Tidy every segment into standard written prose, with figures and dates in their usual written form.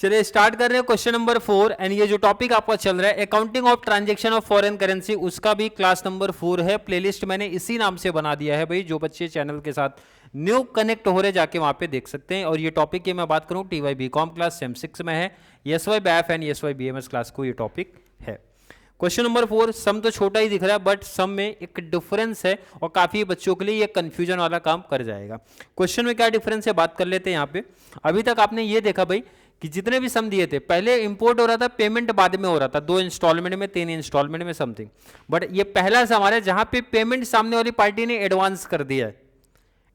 चलिए स्टार्ट कर रहे हैं क्वेश्चन नंबर 4। एंड ये जो टॉपिक आपका चल रहा है accounting of transaction of foreign currency, उसका भी क्लास नंबर 4 है। प्लेलिस्ट मैंने इसी नाम से बना दिया है भाई, जो बच्चे चैनल के साथ न्यू कनेक्ट हो रहे जाके वहां पे देख सकते हैं। और ये टॉपिक की मैं बात करूं TY BCom क्लास सेम 6 में है, SY BAF and SY BMS class को ये टॉपिक है। क्वेश्चन नंबर 4, सम तो छोटा ही दिख रहा है बट सम में एक डिफरेंस है और काफी बच्चों के लिए ये कंफ्यूजन वाला काम कर जाएगा। क्वेश्चन में क्या डिफरेंस है बात कर लेते हैं यहाँ पे। अभी तक आपने ये देखा भाई कि जितने भी सम दिए थे पहले इंपोर्ट हो रहा था, पेमेंट बाद में हो रहा था, 2 इंस्टॉलमेंट में 3 इंस्टॉलमेंट में समथिंग। बट ये पहला सम है जहां पे पेमेंट सामने वाली पार्टी ने एडवांस कर दिया है,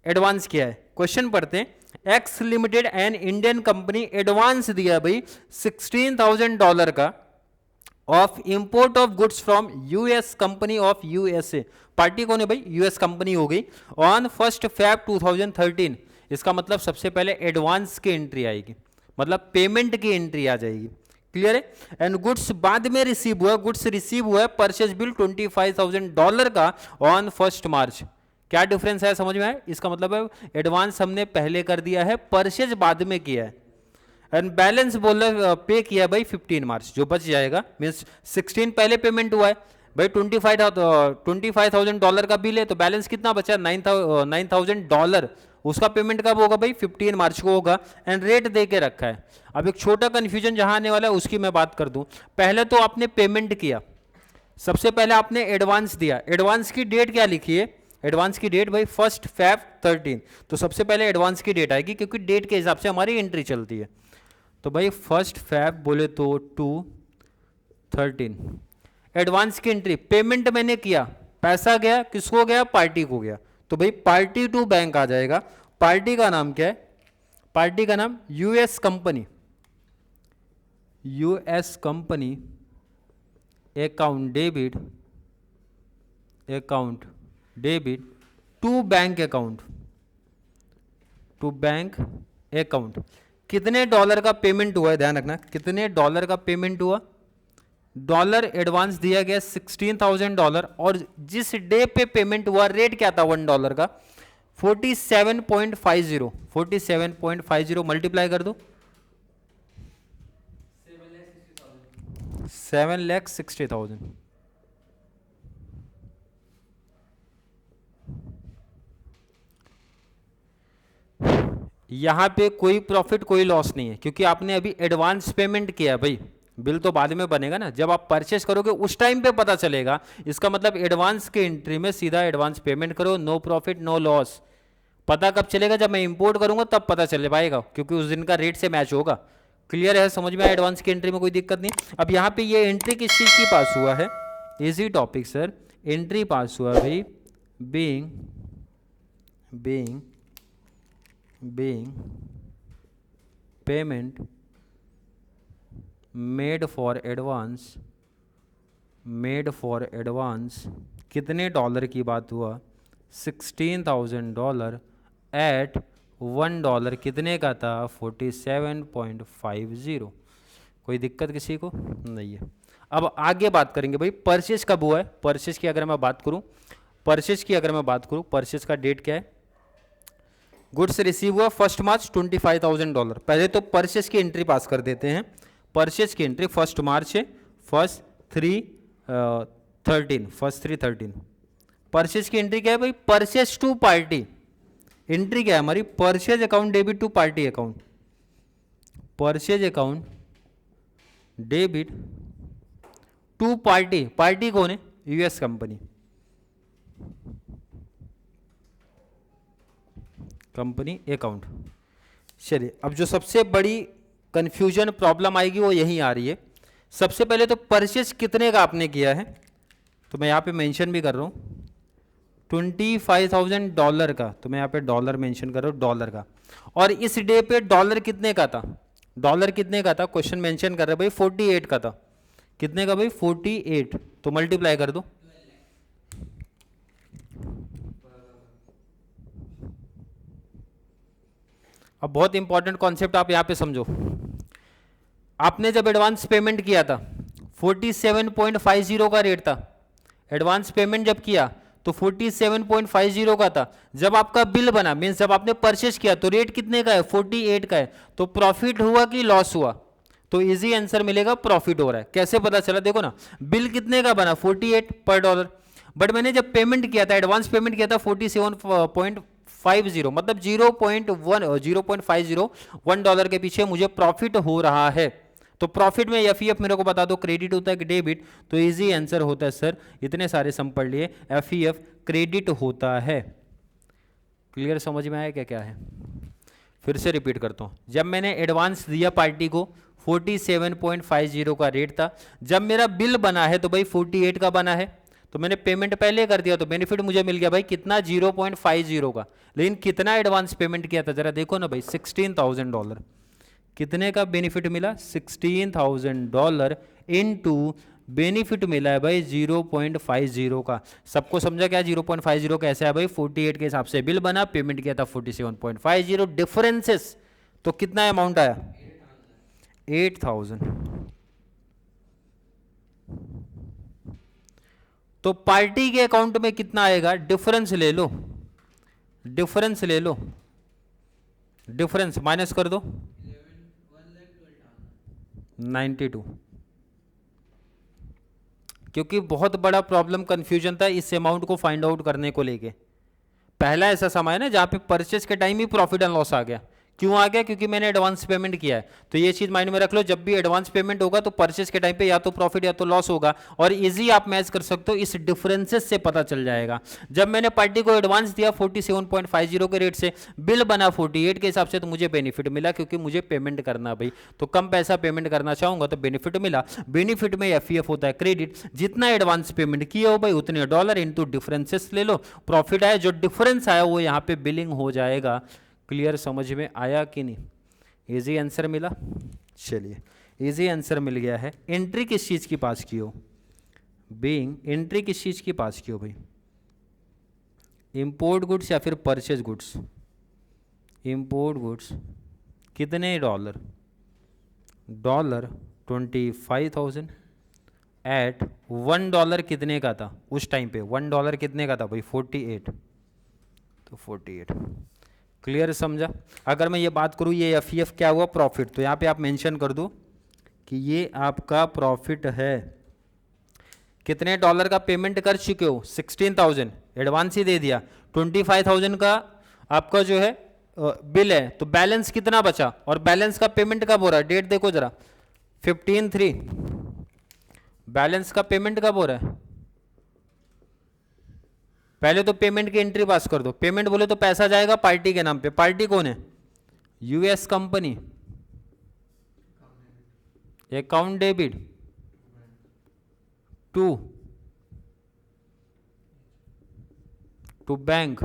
एडवांस किया है। क्वेश्चन पढ़ते हैं। X limited and Indian company advance दिया भाई $16,000 का of import of goods from US company of USA. Party कौन है भाई? यूएस कंपनी हो गई। On 1 Feb 2013। इसका मतलब सबसे पहले एडवांस की एंट्री आएगी, मतलब पेमेंट की एंट्री आ जाएगी। क्लियर है? एंड गुड्स बाद में रिसीव हुआ, गुड्स रिसीव हुआ है परचेज बिल $25,000 का ऑन 1 मार्च। क्या डिफरेंस है समझ में आया? इसका मतलब है एडवांस हमने पहले कर दिया है, परचेज बाद में किया है। एंड बैलेंस बोला पे किया भाई 15 मार्च, जो बच जाएगा मीन्स 16 पहले पेमेंट हुआ है भाई, $25,000 का बिल है, तो बैलेंस कितना बचा? $9,000। उसका पेमेंट कब होगा भाई? 15 मार्च को होगा। एंड रेट दे के रखा है। अब एक छोटा कंफ्यूजन जहां आने वाला है उसकी मैं बात कर दूं। पहले तो आपने पेमेंट किया, सबसे पहले आपने एडवांस दिया। एडवांस की डेट क्या लिखी है? एडवांस की डेट भाई 1 Feb 13। तो सबसे पहले एडवांस की डेट आएगी क्योंकि डेट के हिसाब से हमारी एंट्री चलती है। तो भाई 1 Feb बोले तो 2/13 एडवांस की एंट्री। पेमेंट मैंने किया, पैसा गया किसको गया? पार्टी को गया। तो भाई पार्टी टू बैंक आ जाएगा। पार्टी का नाम क्या है? पार्टी का नाम US company. US company account debit to bank account, to bank account. कितने डॉलर का पेमेंट हुआ है? ध्यान रखना, कितने डॉलर का पेमेंट हुआ? डॉलर एडवांस दिया गया $16,000 और जिस डे पे पेमेंट हुआ रेट क्या था $1 का? 47.50। 47.50 मल्टीप्लाई कर दो 7,60,000। यहां पे कोई प्रॉफिट कोई लॉस नहीं है क्योंकि आपने अभी एडवांस पेमेंट किया है भाई। बिल तो बाद में बनेगा ना, जब आप परचेस करोगे उस टाइम पे पता चलेगा। इसका मतलब एडवांस के एंट्री में सीधा एडवांस पेमेंट करो, नो प्रॉफिट नो लॉस। पता कब चलेगा? जब मैं इंपोर्ट करूंगा तब पता चल पाएगा क्योंकि उस दिन का रेट से मैच होगा। क्लियर है? समझ में आया? एडवांस की एंट्री में कोई दिक्कत नहीं। अब यहाँ पे ये एंट्री किस चीज की पास हुआ है? Easy topic sir. एंट्री पास हुआ भाई being payment made for advance. कितने डॉलर की बात हुआ? $16,000 एट $1 कितने का था? 47.50। कोई दिक्कत किसी को नहीं है। अब आगे बात करेंगे भाई परचेज कब हुआ है। परचेज की अगर मैं बात करूं, परचेज का डेट क्या है? गुड्स रिसीव हुआ 1 मार्च $25,000। पहले तो परचेज की एंट्री पास कर देते हैं। परचेज की एंट्री 1 मार्च है, 1/3/13। परचेज की एंट्री क्या है भाई? Purchase to party. एंट्री क्या है हमारी? Purchase account debit to party account. Purchase account debit to party. Party कौन है? US company account. चलिए अब जो सबसे बड़ी कंफ्यूजन प्रॉब्लम आएगी वो यहीं आ रही है। सबसे पहले तो परचेज कितने का आपने किया है? तो मैं यहाँ पे मेंशन भी कर रहा हूँ $25,000 का। तो मैं यहाँ पे डॉलर मेंशन कर रहा हूँ, डॉलर का। और इस डे पे डॉलर कितने का था? क्वेश्चन मेंशन कर रहे भाई 48 का था। कितने का भाई? 48। तो मल्टीप्लाई कर दो। अब बहुत इंपॉर्टेंट कॉन्सेप्ट आप यहां पे समझो। आपने जब एडवांस पेमेंट किया था 47.50 का रेट था। एडवांस पेमेंट जब किया तो 47.50 का था। जब आपका बिल बना मीन्स जब आपने परचेज किया तो रेट कितने का है? 48 का है। तो प्रॉफिट हुआ कि लॉस हुआ? तो इजी आंसर मिलेगा प्रॉफिट हो रहा है। कैसे पता चला, देखो ना, बिल कितने का बना 48 पर डॉलर, बट मैंने जब पेमेंट किया था, एडवांस पेमेंट किया था 47.50, मतलब 0.50 डॉलर के पीछे मुझे प्रॉफिट हो रहा है। तो प्रॉफिट में एफईएफ मेरे को बता दो, क्रेडिट होता है कि डेबिट, तो इजी आंसर होता है सर, इतने सारे सम पढ़ लिए, एफईएफ क्रेडिट होता है। क्लियर, समझ में आया क्या क्या है? फिर से रिपीट करता हूं, जब मैंने एडवांस दिया पार्टी को 47.50 का रेट था, जब मेरा बिल बना है तो भाई 48 का बना है, तो मैंने पेमेंट पहले कर दिया तो बेनिफिट मुझे मिल गया भाई कितना, 0.50 का। लेकिन कितना एडवांस पेमेंट किया था जरा देखो ना भाई, $16,000। कितने का बेनिफिट मिला, $16,000 इनटू बेनिफिट मिला है भाई 0.50 का। सबको समझा क्या 0.50 कैसे है भाई, 48 के हिसाब से बिल बना, पेमेंट किया था 47.50, डिफरेंसेस तो कितना अमाउंट आया, 8,000। तो पार्टी के अकाउंट में कितना आएगा, डिफरेंस ले लो, डिफरेंस ले लो, डिफरेंस माइनस कर दो 92, क्योंकि बहुत बड़ा प्रॉब्लम कंफ्यूजन था इस अमाउंट को फाइंड आउट करने को लेके। पहला ऐसा समय है ना जहां पे परचेस के टाइम ही प्रॉफिट एंड लॉस आ गया। क्यों आ गया, क्योंकि मैंने एडवांस पेमेंट किया है। तो ये चीज माइंड में रख लो, जब भी एडवांस पेमेंट होगा तो परचेस के टाइम पे या तो प्रॉफिट या तो लॉस होगा, और इजी आप मैच कर सकते हो, इस डिफरेंसेस से पता चल जाएगा। जब मैंने पार्टी को एडवांस दिया 47.50 के रेट से, बिल बना 48 के हिसाब से, तो मुझे बेनिफिट मिला, क्योंकि मुझे पेमेंट करना भाई, तो कम पैसा पेमेंट करना चाहूंगा तो बेनिफिट मिला। बेनिफिट में एफईएफ होता है क्रेडिट, जितना एडवांस पेमेंट किया हो भाई उतने डॉलर इनटू डिफरेंसेस ले लो, प्रॉफिट आया, जो डिफरेंस आया वो यहाँ पे बिलिंग हो जाएगा। क्लियर, समझ में आया कि नहीं? इजी आंसर मिला, चलिए इजी आंसर मिल गया है। एंट्री किस चीज की पास की हो, बीइंग एंट्री किस चीज की पास की हो भाई, इंपोर्ट गुड्स या फिर परचेज गुड्स, इंपोर्ट गुड्स कितने डॉलर, $25,000 एट $1 कितने का था उस टाइम पे, $1 कितने का था भाई 48, तो 48। क्लियर, समझा? अगर मैं ये बात करूँ ये एफईएफ क्या हुआ, प्रॉफिट, तो यहाँ पे आप मेंशन कर दो कि ये आपका प्रॉफिट है। कितने डॉलर का पेमेंट कर चुके हो, 16,000 एडवांस ही दे दिया, 25,000 का आपका जो है बिल है, तो बैलेंस कितना बचा, और बैलेंस का पेमेंट कब हो रहा है, डेट देखो जरा, 15/3, बैलेंस का पेमेंट कब हो रहा है, पहले तो पेमेंट की एंट्री पास कर दो। पेमेंट बोले तो पैसा जाएगा पार्टी के नाम पे, पार्टी कौन है, US company, account debit to bank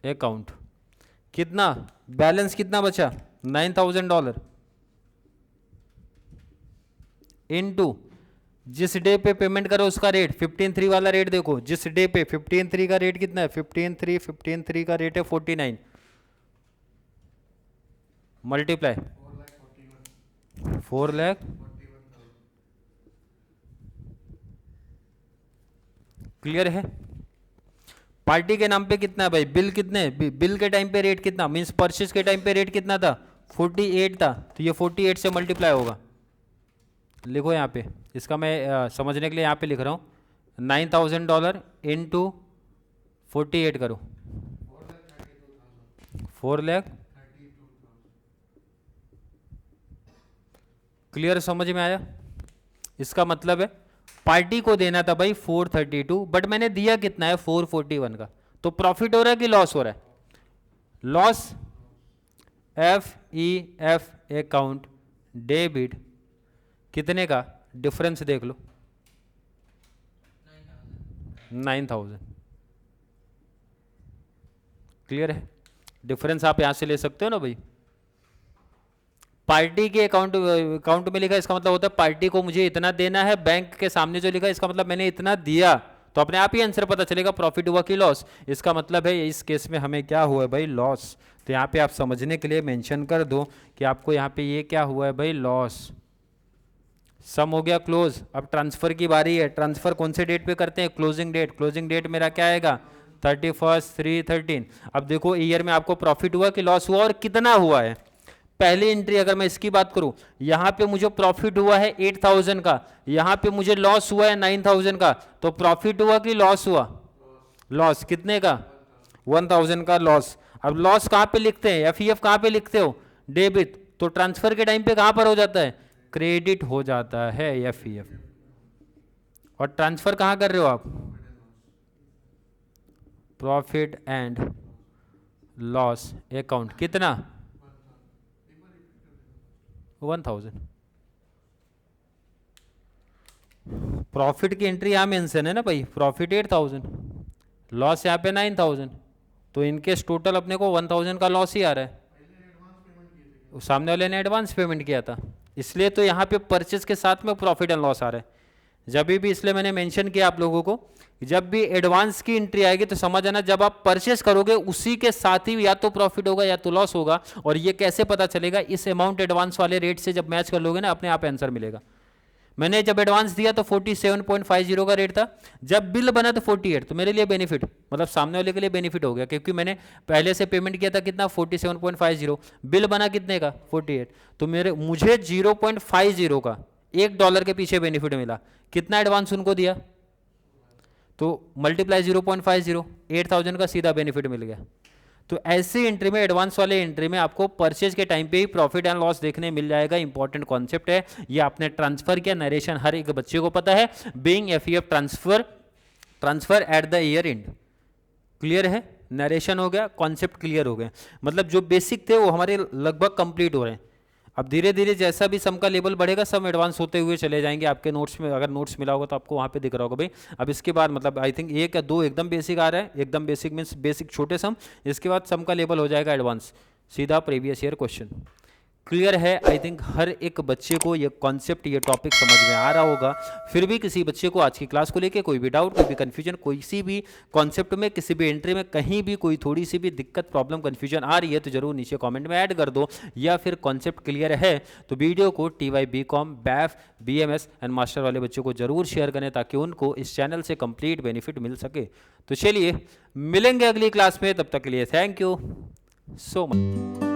account, कितना बैलेंस कितना बचा, $9,000 इनटू जिस डे पे पेमेंट करो उसका रेट, 15/3 वाला रेट देखो, जिस डे पे 15/3 का रेट कितना है, 15/3 का रेट है 49, मल्टीप्लाई 4 लाख। क्लियर है? पार्टी के नाम पे कितना है भाई, बिल कितने, बिल के टाइम पे रेट कितना, मींस परचेज के टाइम पे रेट कितना था, 48 था, तो ये 48 से मल्टीप्लाई होगा। लिखो यहाँ पे, इसका मैं समझने के लिए यहाँ पे लिख रहा हूँ, $9,000 इनटू 48 करो, 4 लाख। क्लियर, समझ में आया? इसका मतलब है पार्टी को देना था भाई 432, बट मैंने दिया कितना है 441 का, तो प्रॉफिट हो रहा है कि लॉस हो रहा है, लॉस। एफ अकाउंट डेबिट कितने का, डिफरेंस देख लो 9,000। क्लियर है? डिफरेंस आप यहां से ले सकते हो ना भाई, पार्टी के अकाउंट में लिखा इसका मतलब होता है पार्टी को मुझे इतना देना है, बैंक के सामने जो लिखा इसका मतलब मैंने इतना दिया, तो अपने आप ही आंसर पता चलेगा प्रॉफिट हुआ कि लॉस। इसका मतलब है इस केस में हमें क्या हुआ है भाई, लॉस। तो यहाँ पे आप समझने के लिए मेंशन कर दो कि आपको यहाँ पे ये क्या हुआ है भाई, लॉस। सम हो गया क्लोज, अब ट्रांसफर की बारी है। ट्रांसफर कौन से डेट पे करते हैं, क्लोजिंग डेट। क्लोजिंग डेट मेरा क्या आएगा 31/3/13। अब देखो ईयर में आपको प्रॉफिट हुआ कि लॉस हुआ और कितना हुआ है। पहली एंट्री अगर मैं इसकी बात करूं, यहां पे मुझे प्रॉफिट हुआ है 8000 का, यहां पे मुझे लॉस हुआ है 9000 का, तो प्रॉफिट हुआ कि लॉस हुआ? लॉस कितने का? 1000 का लॉस। अब लॉस कहां पे लिखते हैं? एफईएफ कहां पे लिखते हो? डेबिट। तो ट्रांसफर के टाइम पे कहां पर हो जाता है? क्रेडिट हो जाता है एफईएफ। और ट्रांसफर कहां कर रहे हो आप? Profit and loss account. कितना? 1000। प्रॉफिट की एंट्री यहां मेंशन है ना भाई, प्रॉफिट 8000, लॉस यहाँ पे 9000, तो इनकेस टोटल अपने को 1000 का लॉस ही आ रहा है। सामने वाले ने एडवांस पेमेंट किया था, इसलिए तो यहाँ पे परचेज के साथ में प्रॉफिट एंड लॉस आ रहा है। जब भी इसलिए मैंने मेंशन किया आप लोगों को, जब भी एडवांस की एंट्री आएगी तो समझ आना, जब आप परचेस करोगे उसी के साथ ही या तो प्रॉफिट होगा या तो लॉस होगा। और ये कैसे पता चलेगा? इस अमाउंट एडवांस वाले रेट से जब मैच कर लोगे ना, अपने आप आंसर मिलेगा। मैंने जब एडवांस दिया तो 47.50 का रेट था, जब बिल बना तो 48, तो मेरे लिए बेनिफिट, मतलब सामने वाले के लिए बेनिफिट हो गया, क्योंकि मैंने पहले से पेमेंट किया था कितना? 47.50, बिल बना कितने का? 48, तो मुझे 0.50 का $1 के पीछे बेनिफिट मिला। कितना एडवांस उनको दिया? तो मल्टीप्लाई 0.50, 8000 का सीधा बेनिफिट मिल गया। तो ऐसी एंट्री में, एडवांस वाले एंट्री में आपको परचेज के टाइम पे ही प्रॉफिट एंड लॉस देखने मिल जाएगा। इंपॉर्टेंट कॉन्सेप्ट है ये। आपने ट्रांसफर किया, नरेशन हर एक बच्चे को पता है, being FEF transfer at the year end. Clear है? नरेशन हो गया, कॉन्सेप्ट क्लियर हो गया, मतलब जो बेसिक थे वो हमारे लगभग कंप्लीट हो रहे हैं। अब धीरे धीरे जैसा भी सम का लेवल बढ़ेगा, सब एडवांस होते हुए चले जाएंगे। आपके नोट्स में अगर नोट्स मिला होगा तो आपको वहाँ पे दिख रहा होगा भाई। अब इसके बाद मतलब आई थिंक 1 या 2 एकदम बेसिक आ रहा है, एकदम बेसिक मीन्स बेसिक छोटे सम, इसके बाद सम का लेवल हो जाएगा एडवांस, सीधा प्रीवियस ईयर क्वेश्चन। क्लियर है? आई थिंक हर एक बच्चे को ये कॉन्सेप्ट, ये टॉपिक समझ में आ रहा होगा। फिर भी किसी बच्चे को आज की क्लास को लेके कोई भी डाउट, कोई भी कन्फ्यूजन, कोई सी भी कॉन्सेप्ट में, किसी भी एंट्री में कहीं भी कोई थोड़ी सी भी दिक्कत, प्रॉब्लम, कन्फ्यूजन आ रही है तो जरूर नीचे कमेंट में ऐड कर दो। या फिर कॉन्सेप्ट क्लियर है तो वीडियो को TY BCom, BAF, BMS and master वाले बच्चों को जरूर शेयर करें, ताकि उनको इस चैनल से कंप्लीट बेनिफिट मिल सके। तो चलिए मिलेंगे अगली क्लास में, तब तक के लिए थैंक यू सो मच।